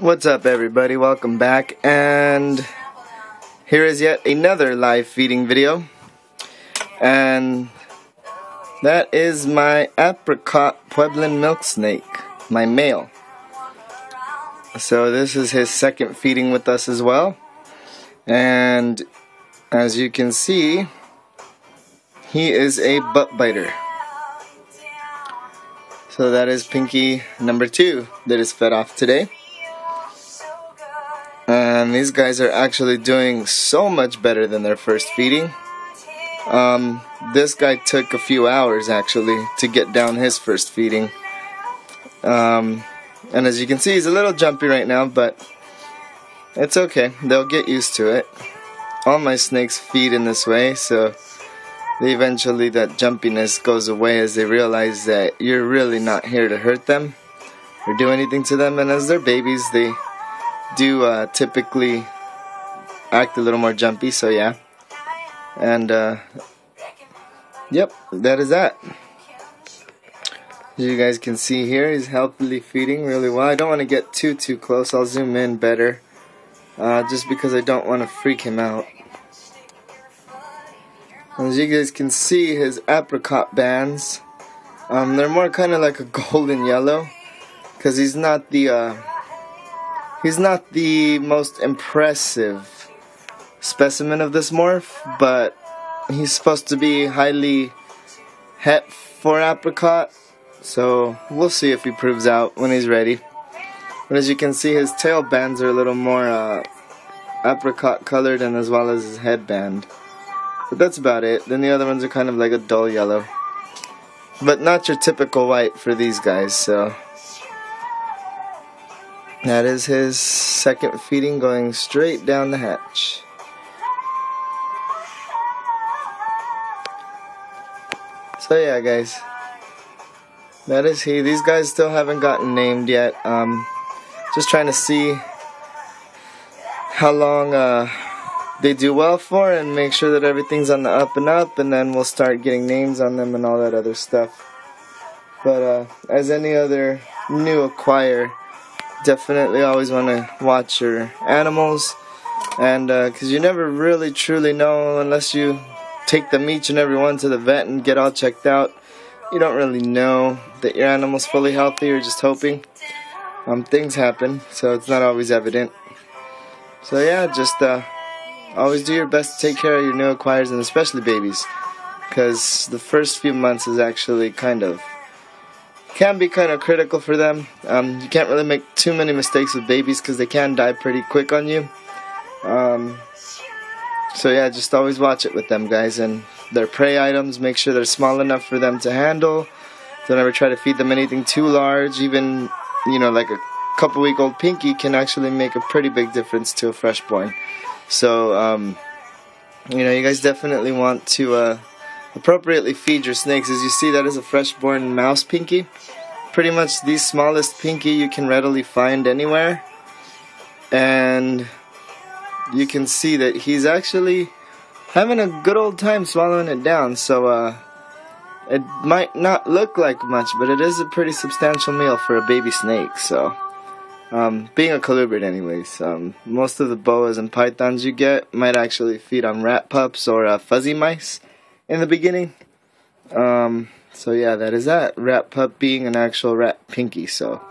What's up, everybody? Welcome back, and here is yet another live feeding video, and that is my apricot Pueblan milk snake, my male. So this is his second feeding with us as well, and as you can see, he is a butt biter. So that is Pinky number 2 that is fed off today. And these guys are actually doing so much better than their first feeding. This guy took a few hours actually to get down his first feeding. And as you can see, he's a little jumpy right now, but it's okay. They'll get used to it. All my snakes feed in this way, so eventually that jumpiness goes away as they realize that you're really not here to hurt them or do anything to them. And as they're babies, they do typically act a little more jumpy, so yeah. And yep, that is that. As you guys can see here, he's healthily feeding really well. I don't want to get too close. I'll zoom in better, just because I don't want to freak him out. As you guys can see, his apricot bands, they're more kind of like a golden yellow, because he's not the most impressive specimen of this morph, but he's supposed to be highly het for apricot, so we'll see if he proves out when he's ready. But as you can see, his tail bands are a little more apricot colored, and as well as his headband. But that's about it. Then the other ones are kind of like a dull yellow, but not your typical white for these guys. So that is his second feeding, going straight down the hatch. So yeah, guys, that is he. These guys still haven't gotten named yet. Just trying to see how long they do well for, and make sure that everything's on the up and up, and then we'll start getting names on them and all that other stuff. But as any other new acquire, definitely always want to watch your animals, and because you never really truly know unless you take them each and every one to the vet and get all checked out. You don't really know that your animal's fully healthy. You're just hoping. Things happen, so it's not always evident. So yeah, just always do your best to take care of your new acquires, and especially babies, because the first few months is actually can be kind of critical for them. You can't really make too many mistakes with babies because they can die pretty quick on you. So yeah, just always watch it with them, guys. And their prey items, make sure they're small enough for them to handle. Don't ever try to feed them anything too large. Even, like a couple-week-old Pinky can actually make a pretty big difference to a freshborn. So, you guys definitely want to appropriately feed your snakes. As you see, that is a freshborn mouse Pinky. Pretty much the smallest Pinky you can readily find anywhere. And you can see that he's actually having a good old time swallowing it down. So it might not look like much, but it is a pretty substantial meal for a baby snake. So being a colubrid anyways, most of the boas and pythons you get might actually feed on rat pups or fuzzy mice in the beginning. So yeah, that is that. Rat pup being an actual rat Pinky, so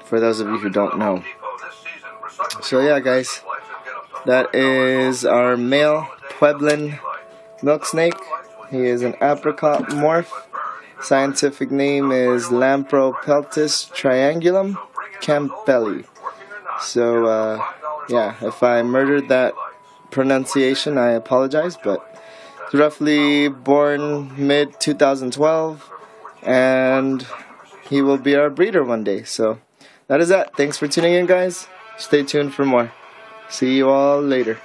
for those of you who don't know. So yeah, guys, that is our male Pueblan milk snake. He is an apricot morph. Scientific name is Lampropeltis triangulum campbelli. So yeah, if I murdered that pronunciation, I apologize, but he's roughly born mid-2012, and he will be our breeder one day. So that is that. Thanks for tuning in, guys. Stay tuned for more. See you all later.